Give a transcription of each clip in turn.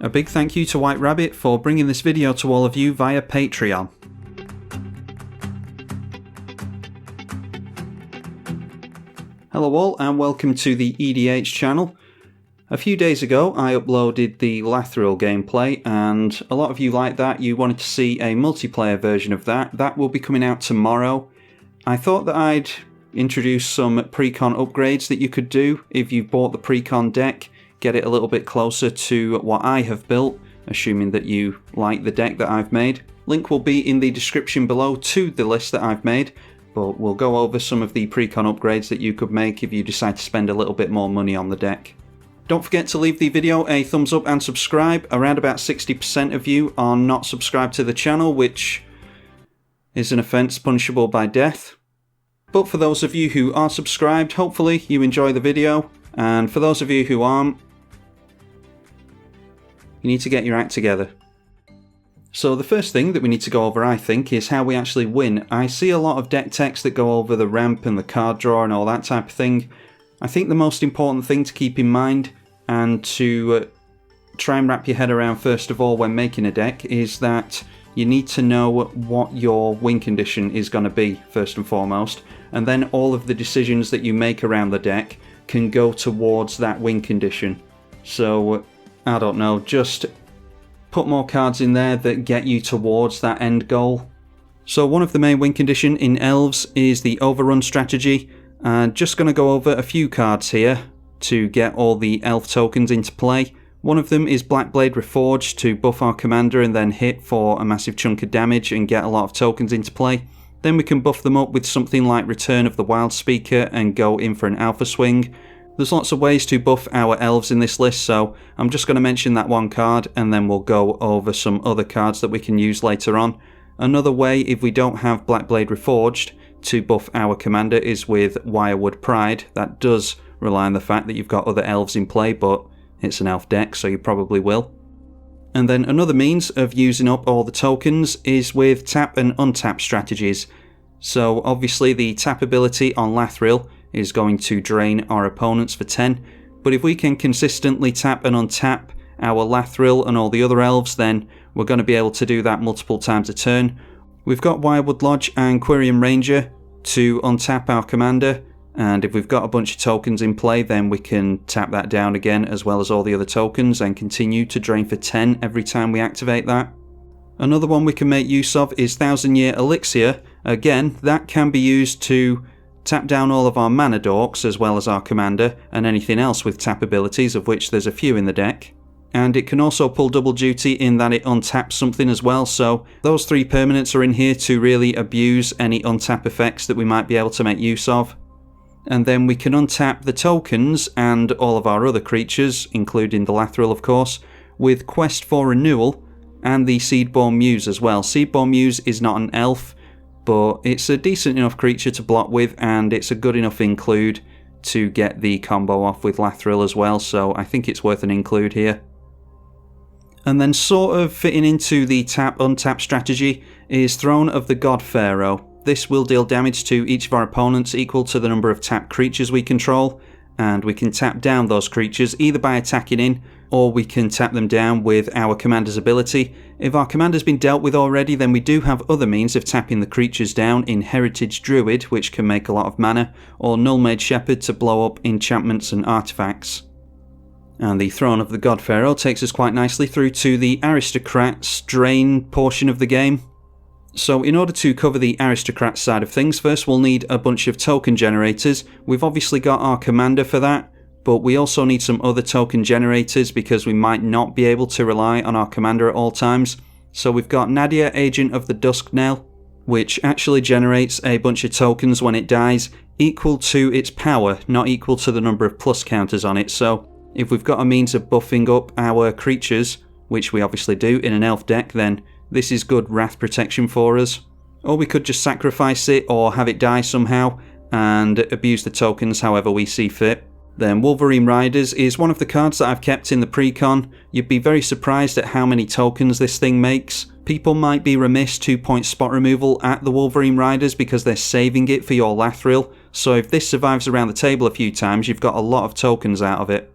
A big thank you to White Rabbit for bringing this video to all of you via Patreon. Hello all and welcome to the eedi-H channel. A few days ago I uploaded the Lathril gameplay and a lot of you liked that. You wanted to see a multiplayer version of that. That will be coming out tomorrow. I thought that I'd introduce some Precon upgrades that you could do if you bought the Precon deck. Get it a little bit closer to what I have built, assuming that you like the deck that I've made. Link will be in the description below to the list that I've made, but we'll go over some of the Precon upgrades that you could make if you decide to spend a little bit more money on the deck. Don't forget to leave the video a thumbs up and subscribe. Around about 60% of you are not subscribed to the channel, which is an offence punishable by death. But for those of you who are subscribed, hopefully you enjoy the video, and for those of you who aren't, you need to get your act together. So the first thing that we need to go over, I think, is how we actually win. I see a lot of deck text that go over the ramp and the card draw and all that type of thing. I think the most important thing to keep in mind and to try and wrap your head around first of all when making a deck is that you need to know what your win condition is going to be first and foremost, and then all of the decisions that you make around the deck can go towards that win condition. So I don't know, just put more cards in there that get you towards that end goal. So one of the main win condition in Elves is the overrun strategy. Just going to go over a few cards here to get all the elf tokens into play. One of them is Blackblade Reforged to buff our commander and then hit for a massive chunk of damage and get a lot of tokens into play. Then we can buff them up with something like Return of the Wild Speaker and go in for an alpha swing. There's lots of ways to buff our elves in this list, so I'm just going to mention that one card and then we'll go over some other cards that we can use later on. Another way, if we don't have Blackblade Reforged, to buff our commander is with Wirewood Pride. That does rely on the fact that you've got other elves in play, but it's an elf deck, so you probably will. And then another means of using up all the tokens is with tap and untap strategies. So obviously the tap ability on Lathril is going to drain our opponents for 10, but if we can consistently tap and untap our Lathril and all the other elves, then we're going to be able to do that multiple times a turn. We've got Wirewood Lodge and Quirion Ranger to untap our commander, and if we've got a bunch of tokens in play, then we can tap that down again as well as all the other tokens and continue to drain for 10 every time we activate that. Another one we can make use of is 1000 Year Elixir. Again, that can be used to tap down all of our mana dorks as well as our commander and anything else with tap abilities, of which there's a few in the deck. And it can also pull double duty in that it untaps something as well, so those three permanents are in here to really abuse any untap effects that we might be able to make use of. And then we can untap the tokens and all of our other creatures, including the Lathril of course, with Quest for Renewal and the Seedborn Muse as well. Seedborn Muse is not an elf, but it's a decent enough creature to block with, and it's a good enough include to get the combo off with Lathril as well, so I think it's worth an include here. And then sort of fitting into the tap-untap strategy is Throne of the God Pharaoh. This will deal damage to each of our opponents equal to the number of tapped creatures we control, and we can tap down those creatures either by attacking in, or we can tap them down with our commander's ability. If our commander's been dealt with already, then we do have other means of tapping the creatures down in Heritage Druid, which can make a lot of mana, or Null Mage Shepherd to blow up enchantments and artifacts. And the Throne of the God Pharaoh takes us quite nicely through to the Aristocrats drain portion of the game. So in order to cover the Aristocrats side of things, first we'll need a bunch of token generators. We've obviously got our commander for that, but we also need some other token generators because we might not be able to rely on our commander at all times. So we've got Nadia, Agent of the Dusknell, which actually generates a bunch of tokens when it dies, equal to its power, not equal to the number of plus counters on it. So if we've got a means of buffing up our creatures, which we obviously do in an elf deck, then this is good wrath protection for us. Or we could just sacrifice it or have it die somehow and abuse the tokens however we see fit. Then Wolverine Riders is one of the cards that I've kept in the Precon. You'd be very surprised at how many tokens this thing makes. People might be remiss to point spot removal at the Wolverine Riders because they're saving it for your Lathril, so if this survives around the table a few times, you've got a lot of tokens out of it.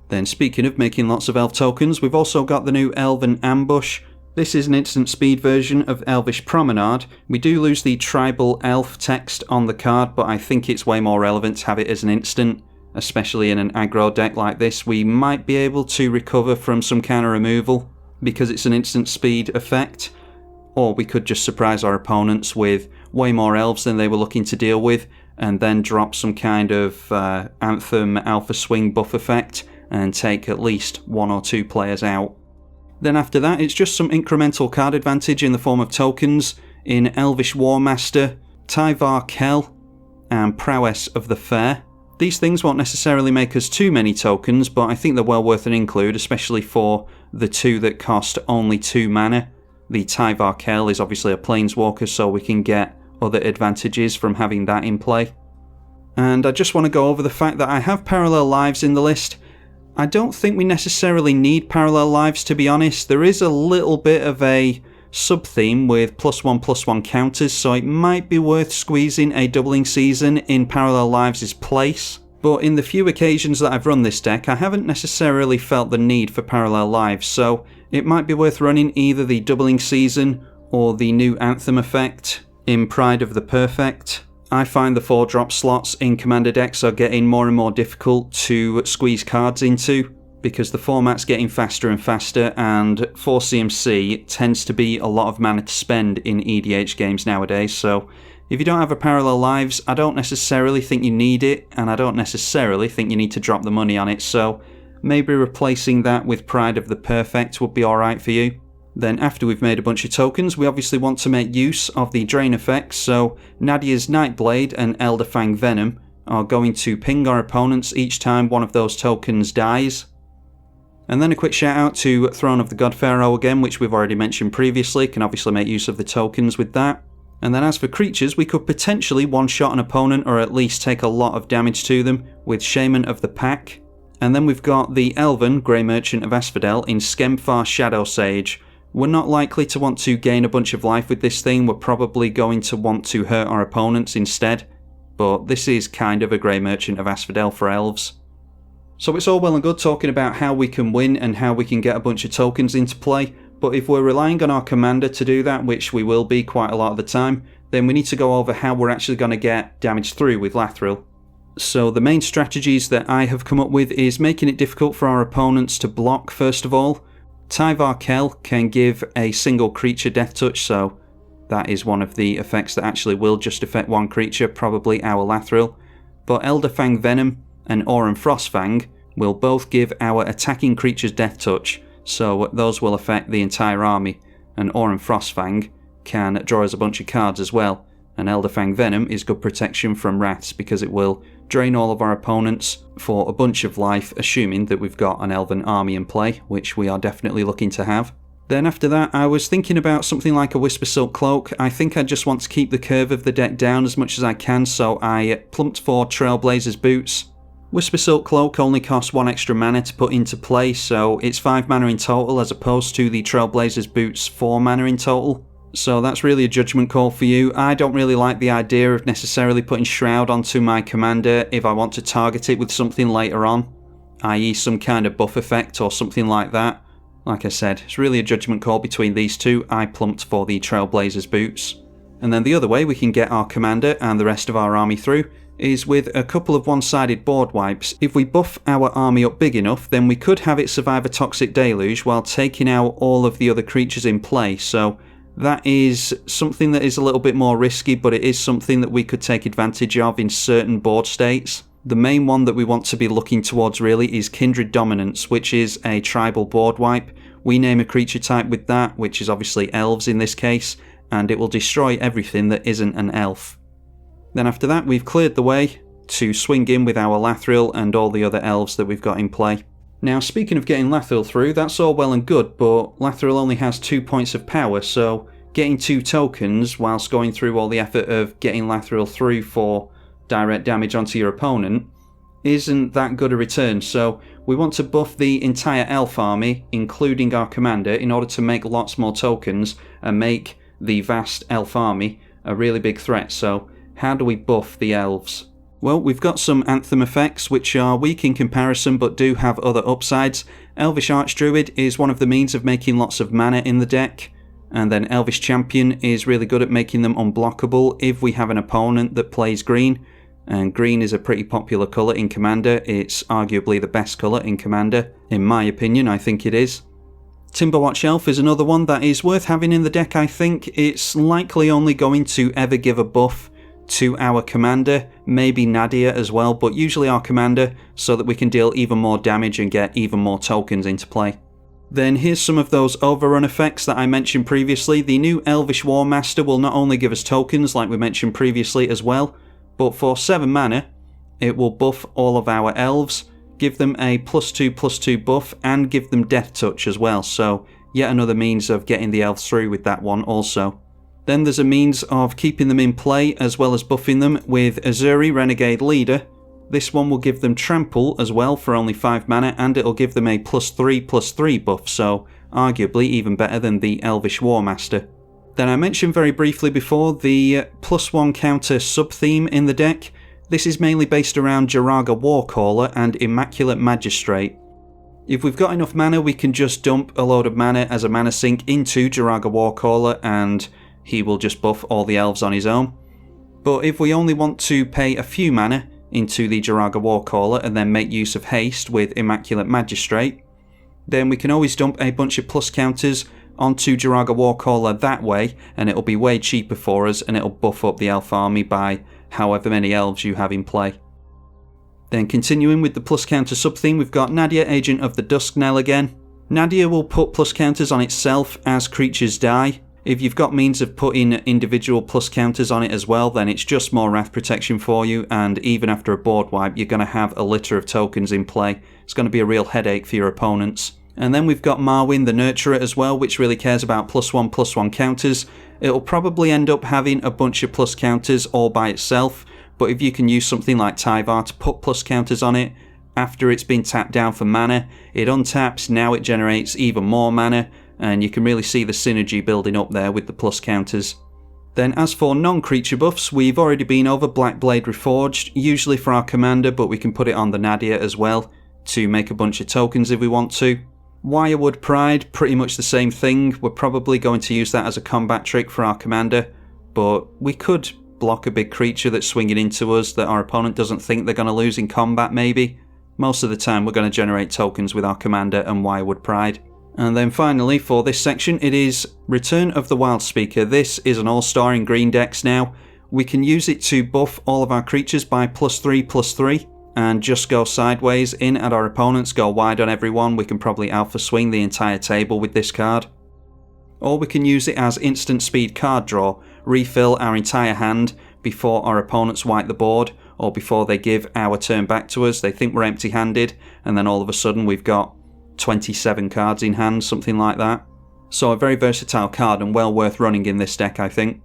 Then speaking of making lots of elf tokens, we've also got the new Elven Ambush. This is an instant speed version of Elvish Promenade. We do lose the Tribal Elf text on the card, but I think it's way more relevant to have it as an instant. Especially in an aggro deck like this, we might be able to recover from some kind of removal because it's an instant speed effect, or we could just surprise our opponents with way more elves than they were looking to deal with and then drop some kind of Anthem Alpha Swing buff effect and take at least 1 or 2 players out. Then after that, it's just some incremental card advantage in the form of tokens in Elvish Warmaster, tribalkai, and Prowess of the Fair. These things won't necessarily make us too many tokens, but I think they're well worth an include, especially for the 2 that cost only 2 mana. The tribalkai is obviously a planeswalker, so we can get other advantages from having that in play. And I just want to go over the fact that I have Parallel Lives in the list. I don't think we necessarily need Parallel Lives, to be honest. There is a little bit of a sub-theme with +1/+1 counters, so it might be worth squeezing a Doubling Season in Parallel Lives' place. But in the few occasions that I've run this deck, I haven't necessarily felt the need for Parallel Lives, so it might be worth running either the Doubling Season or the new Anthem effect in Pride of the Perfect. I find the 4-drop slots in Commander decks are getting more and more difficult to squeeze cards into, because the format's getting faster and faster, and 4 CMC tends to be a lot of mana to spend in eedi-H games nowadays, so if you don't have a Parallel Lives, I don't necessarily think you need it, and I don't necessarily think you need to drop the money on it, so maybe replacing that with Pride of the Perfect would be alright for you. Then after we've made a bunch of tokens, we obviously want to make use of the drain effects, so Nadia's Nightblade and Elderfang Venom are going to ping our opponents each time one of those tokens dies. And then a quick shout out to Throne of the God Pharaoh again, which we've already mentioned previously, can obviously make use of the tokens with that. And then as for creatures, we could potentially one-shot an opponent or at least take a lot of damage to them with Shaman of the Pack. And then we've got the Elven Grey Merchant of Asphodel in Skemfar Shadow Sage. We're not likely to want to gain a bunch of life with this thing, we're probably going to want to hurt our opponents instead. But this is kind of a Grey Merchant of Asphodel for Elves. So it's all well and good talking about how we can win and how we can get a bunch of tokens into play, but if we're relying on our commander to do that, which we will be quite a lot of the time, then we need to go over how we're actually going to get damage through with Lathril. So the main strategies that I have come up with is making it difficult for our opponents to block first of all. tribalkai can give a single creature death touch, so that is one of the effects that actually will just affect one creature, probably our Lathril. But Elderfang Venom and Auron Frostfang will both give our attacking creatures death touch, so those will affect the entire army, and Auron Frostfang can draw us a bunch of cards as well, and Elderfang Venom is good protection from wraths because it will drain all of our opponents for a bunch of life, assuming that we've got an Elven army in play, which we are definitely looking to have. Then after that, I was thinking about something like a Whispersilk Cloak. I think I just want to keep the curve of the deck down as much as I can, so I plumped for Trailblazer's Boots. Whispersilk Cloak only costs 1 extra mana to put into play, so it's 5 mana in total as opposed to the Trailblazer's Boots 4 mana in total. So that's really a judgment call for you. I don't really like the idea of necessarily putting Shroud onto my commander if I want to target it with something later on, i.e. some kind of buff effect or something like that. Like I said, it's really a judgment call between these two. I plumped for the Trailblazer's Boots. And then the other way we can get our commander and the rest of our army through is with a couple of one-sided board wipes. If we buff our army up big enough, then we could have it survive a Toxic Deluge while taking out all of the other creatures in play, so that is something that is a little bit more risky, but it is something that we could take advantage of in certain board states. The main one that we want to be looking towards really is Kindred Dominance, which is a tribal board wipe. We name a creature type with that, which is obviously elves in this case, and it will destroy everything that isn't an elf. Then after that, we've cleared the way to swing in with our Lathril and all the other elves that we've got in play. Now, speaking of getting Lathril through, that's all well and good, but Lathril only has 2 points of power, so getting 2 tokens whilst going through all the effort of getting Lathril through for direct damage onto your opponent isn't that good a return, so we want to buff the entire elf army, including our commander, in order to make lots more tokens and make the vast elf army a really big threat. So how do we buff the elves? Well, we've got some Anthem effects which are weak in comparison but do have other upsides. Elvish Archdruid is one of the means of making lots of mana in the deck, and then Elvish Champion is really good at making them unblockable if we have an opponent that plays green, and green is a pretty popular colour in Commander. It's arguably the best colour in Commander, in my opinion. I think it is. Timberwatch Elf is another one that is worth having in the deck. I think it's likely only going to ever give a buff to our commander, maybe Nadia as well, but usually our commander, so that we can deal even more damage and get even more tokens into play. Then here's some of those overrun effects that I mentioned previously. The new Elvish War Master will not only give us tokens like we mentioned previously as well, but for 7 mana it will buff all of our elves, give them a +2/+2 buff, and give them Death Touch as well, so yet another means of getting the elves through with that one also. Then there's a means of keeping them in play as well as buffing them with Azuri, Renegade Leader. This one will give them Trample as well for only 5 mana, and it'll give them a +3/+3 buff, so arguably even better than the Elvish War Master. Then I mentioned very briefly before the +1 counter sub-theme in the deck. This is mainly based around Jiraga Warcaller and Immaculate Magistrate. If we've got enough mana, we can just dump a load of mana as a mana sink into Jiraga Warcaller and he will just buff all the elves on his own. But if we only want to pay a few mana into the Jiraga Warcaller and then make use of haste with Immaculate Magistrate, then we can always dump a bunch of plus counters onto Jiraga Warcaller that way, and it'll be way cheaper for us, and it'll buff up the elf army by however many elves you have in play. Then continuing with the plus counter sub-theme, we've got Nadia, Agent of the Dusknell again. Nadia will put plus counters on itself as creatures die. If you've got means of putting individual plus counters on it as well, then it's just more wrath protection for you, and even after a board wipe you're going to have a litter of tokens in play. It's going to be a real headache for your opponents. And then we've got Marwyn the Nurturer as well, which really cares about +1/+1 counters. It'll probably end up having a bunch of plus counters all by itself, but if you can use something like Tyvar to put plus counters on it, after it's been tapped down for mana, it untaps, now it generates even more mana, and you can really see the synergy building up there with the plus counters. Then as for non-creature buffs, we've already been over Blackblade Reforged, usually for our commander, but we can put it on the Nadia as well to make a bunch of tokens if we want to. Wirewood Pride, pretty much the same thing. We're probably going to use that as a combat trick for our commander, but we could block a big creature that's swinging into us that our opponent doesn't think they're going to lose in combat maybe. Most of the time we're going to generate tokens with our commander and Wirewood Pride. And then finally for this section it is Return of the Wildspeaker. This is an all-star in green decks now. We can use it to buff all of our creatures by +3/+3 and just go sideways in at our opponents, go wide on everyone. We can probably alpha swing the entire table with this card. Or we can use it as instant speed card draw, refill our entire hand before our opponents wipe the board or before they give our turn back to us. They think we're empty-handed and then all of a sudden we've got 27 cards in hand, something like that. So a very versatile card and well worth running in this deck, I think.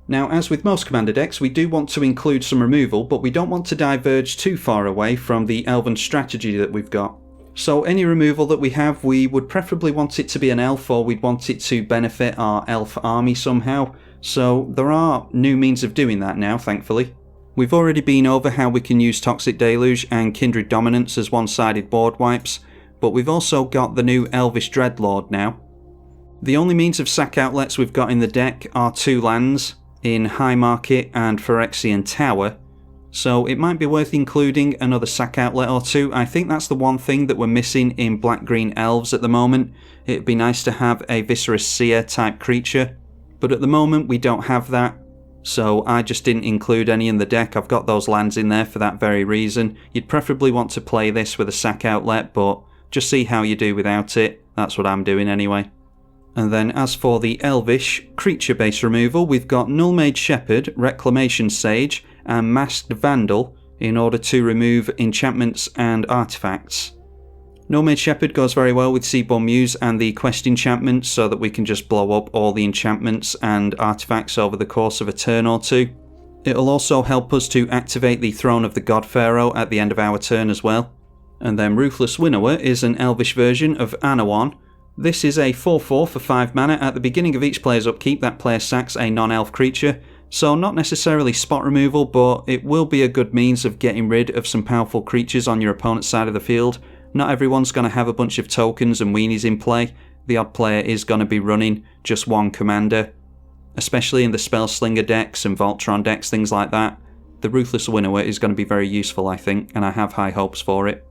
Now, as with most commander decks, we do want to include some removal, but we don't want to diverge too far away from the Elven strategy that we've got. So any removal that we have, we would preferably want it to be an elf, or we'd want it to benefit our elf army somehow. So there are new means of doing that now, thankfully. We've already been over how we can use Toxic Deluge and Kindred Dominance as one-sided board wipes, but we've also got the new Elvish Dreadlord now. The only means of sack outlets we've got in the deck are 2 lands, in High Market and Phyrexian Tower, so it might be worth including another sack outlet or 2. I think that's the one thing that we're missing in black-green elves at the moment. It'd be nice to have a Viscerous Seer type creature, but at the moment we don't have that, so I just didn't include any in the deck. I've got those lands in there for that very reason. You'd preferably want to play this with a sack outlet, but just see how you do without it. That's what I'm doing anyway. And then as for the Elvish creature-based removal, we've got Nullmage Shepherd, Reclamation Sage, and Masked Vandal in order to remove enchantments and artifacts. Nullmage Shepherd goes very well with Seaborn Muse and the quest enchantments, so that we can just blow up all the enchantments and artifacts over the course of a turn or 2. It'll also help us to activate the Throne of the God Pharaoh at the end of our turn as well. And then Ruthless Winnower is an Elvish version of Anawan. This is a 4/4 for 5 mana. At the beginning of each player's upkeep, that player sacks a non-elf creature. So not necessarily spot removal, but it will be a good means of getting rid of some powerful creatures on your opponent's side of the field. Not everyone's going to have a bunch of tokens and weenies in play. The odd player is going to be running just one commander, especially in the Spellslinger decks and Voltron decks, things like that. The Ruthless Winnower is going to be very useful, I think, and I have high hopes for it.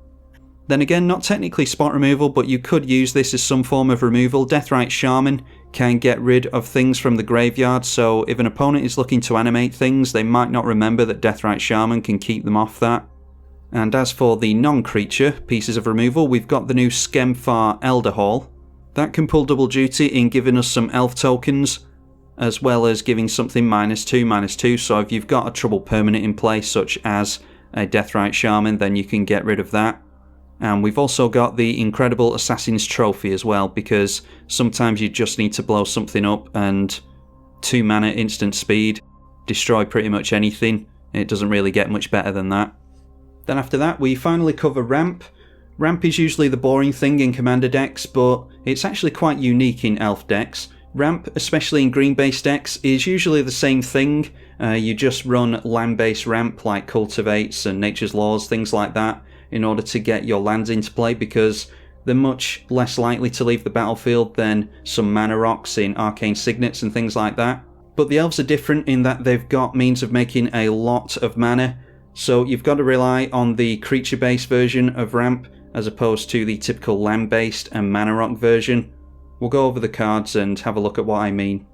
Then again, not technically spot removal, but you could use this as some form of removal. Deathrite Shaman can get rid of things from the graveyard, so if an opponent is looking to animate things, they might not remember that Deathrite Shaman can keep them off that. And as for the non-creature pieces of removal, we've got the new Skemfar Elder Hall. That can pull double duty in giving us some elf tokens, as well as giving something -2/-2, so if you've got a trouble permanent in play, such as a Deathrite Shaman, then you can get rid of that. And we've also got the incredible Assassin's Trophy as well, because sometimes you just need to blow something up and 2 mana instant speed, destroy pretty much anything. It doesn't really get much better than that. Then after that we finally cover Ramp. Ramp is usually the boring thing in commander decks, but it's actually quite unique in elf decks. Ramp, especially in green-based decks, is usually the same thing. You just run land-based ramp like Cultivates and Nature's Laws, things like that, in order to get your lands into play, because they're much less likely to leave the battlefield than some mana rocks in Arcane Signets and things like that. But the elves are different in that they've got means of making a lot of mana, so you've got to rely on the creature-based version of Ramp as opposed to the typical land-based and mana rock version. We'll go over the cards and have a look at what I mean.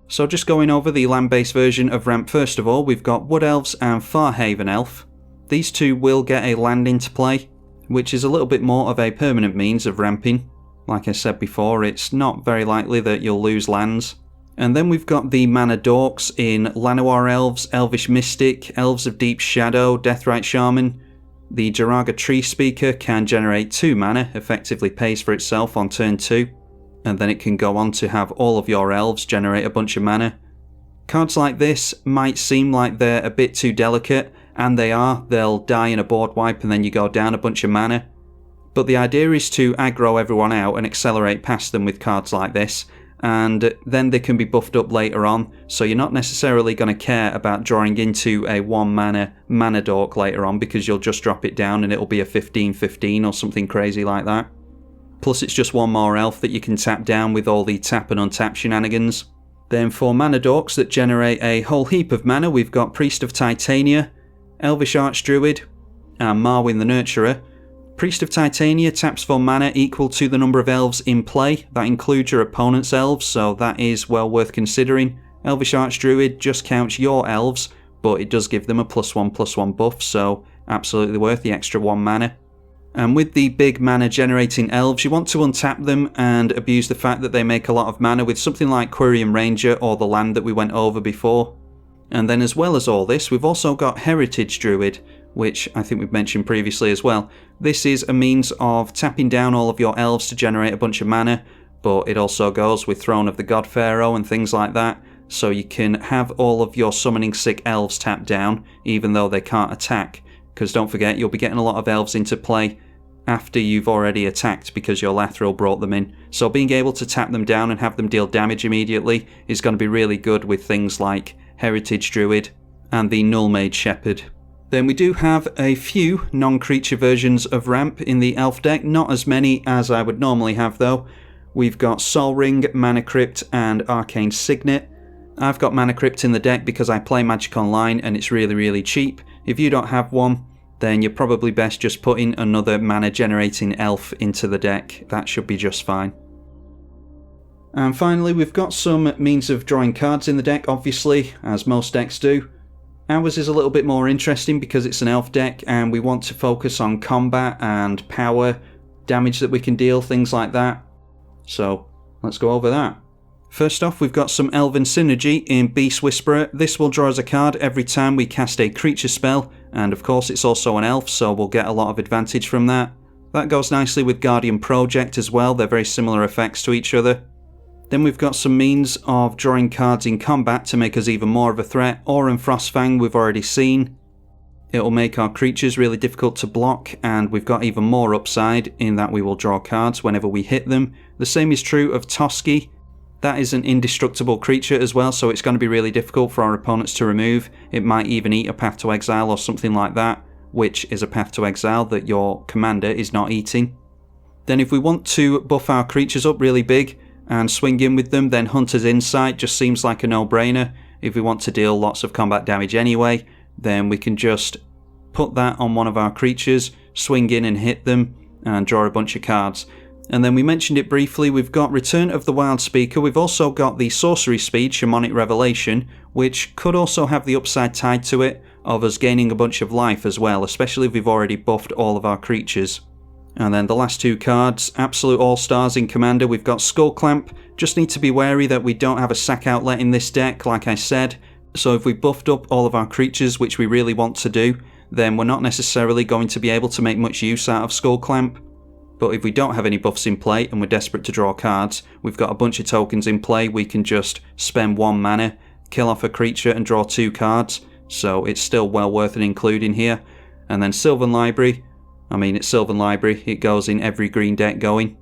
So just going over the land-based version of Ramp first of all, we've got Wood Elves and Farhaven Elf. These two will get a land into play, which is a little bit more of a permanent means of ramping. Like I said before, it's not very likely that you'll lose lands. And then we've got the Mana Dorks in Llanowar Elves, Elvish Mystic, Elves of Deep Shadow, Deathrite Shaman. The Jaraga Tree Speaker can generate 2 mana, effectively pays for itself on turn 2. And then it can go on to have all of your elves generate a bunch of mana. Cards like this might seem like they're a bit too delicate, and they are. They'll die in a board wipe and then you go down a bunch of mana. But the idea is to aggro everyone out and accelerate past them with cards like this, and then they can be buffed up later on, so you're not necessarily going to care about drawing into a 1 mana dork later on, because you'll just drop it down and it'll be a 15/15 or something crazy like that. Plus it's just 1 more elf that you can tap down with all the tap and untap shenanigans. Then for mana dorks that generate a whole heap of mana, we've got Priest of Titania, Elvish Archdruid, and Marwyn the Nurturer. Priest of Titania taps for mana equal to the number of elves in play. That includes your opponent's elves, so that is well worth considering. Elvish Archdruid just counts your elves, but it does give them a +1/+1 buff, so absolutely worth the extra 1 mana. And with the big mana generating elves, you want to untap them and abuse the fact that they make a lot of mana with something like Quirion Ranger or the land that we went over before. And then as well as all this, we've also got Heritage Druid, which I think we've mentioned previously as well. This is a means of tapping down all of your elves to generate a bunch of mana, but it also goes with Throne of the God Pharaoh and things like that, so you can have all of your summoning sick elves tapped down, even though they can't attack, because don't forget, you'll be getting a lot of elves into play after you've already attacked because your Lathril brought them in. So being able to tap them down and have them deal damage immediately is going to be really good with things like Heritage Druid and the Null Mage Shepherd. Then we do have a few non-creature versions of Ramp in the Elf deck, not as many as I would normally have though. We've got Sol Ring, Mana Crypt and Arcane Signet. I've got Mana Crypt in the deck because I play Magic Online and it's really cheap. If you don't have one, then you're probably best just putting another mana generating elf into the deck. That should be just fine. And finally, we've got some means of drawing cards in the deck, obviously, as most decks do. Ours is a little bit more interesting because it's an elf deck and we want to focus on combat and power, damage that we can deal, things like that. So let's go over that. First off, we've got some Elven Synergy in Beast Whisperer. This will draw us a card every time we cast a creature spell, and of course it's also an elf, so we'll get a lot of advantage from that. That goes nicely with Guardian Project as well, they're very similar effects to each other. Then we've got some means of drawing cards in combat to make us even more of a threat. Aura and Frostfang we've already seen. It'll make our creatures really difficult to block, and we've got even more upside in that we will draw cards whenever we hit them. The same is true of Toski. That is an indestructible creature as well, so it's going to be really difficult for our opponents to remove. It might even eat a Path to Exile or something like that, which is a Path to Exile that your commander is not eating. Then if we want to buff our creatures up really big and swing in with them, then Hunter's Insight just seems like a no-brainer. If we want to deal lots of combat damage anyway, then we can just put that on one of our creatures, swing in and hit them, and draw a bunch of cards. And then we mentioned it briefly, we've got Return of the Wild Speaker. We've also got the Sorcery Speed, Shamanic Revelation, which could also have the upside tied to it of us gaining a bunch of life as well, especially if we've already buffed all of our creatures. And then the last two cards, Absolute All-Stars in Commander. We've got Skullclamp. Just need to be wary that we don't have a sack outlet in this deck, like I said. So if we buffed up all of our creatures, which we really want to do, then we're not necessarily going to be able to make much use out of Skullclamp. But if we don't have any buffs in play and we're desperate to draw cards, we've got a bunch of tokens in play, we can just spend 1 mana, kill off a creature and draw 2 cards, so it's still well worth an including here. And then Sylvan Library, I mean it's Sylvan Library, it goes in every green deck going.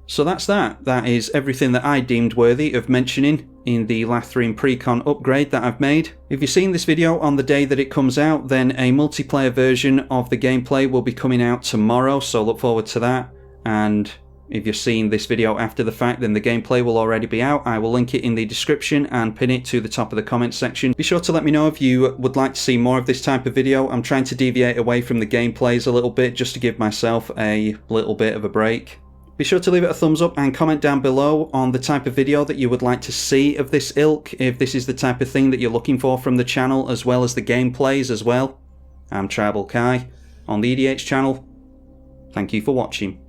So that's that. That is everything that I deemed worthy of mentioning in the Lathril Precon upgrade that I've made. If you're seeing this video on the day that it comes out, then a multiplayer version of the gameplay will be coming out tomorrow, so look forward to that. And if you're seeing this video after the fact, then the gameplay will already be out. I will link it in the description and pin it to the top of the comment section. Be sure to let me know if you would like to see more of this type of video. I'm trying to deviate away from the gameplays a little bit just to give myself a little bit of a break. Be sure to leave it a thumbs up and comment down below on the type of video that you would like to see of this ilk, if this is the type of thing that you're looking for from the channel, as well as the gameplays as well. I'm tribalkai on the eedi-H channel. Thank you for watching.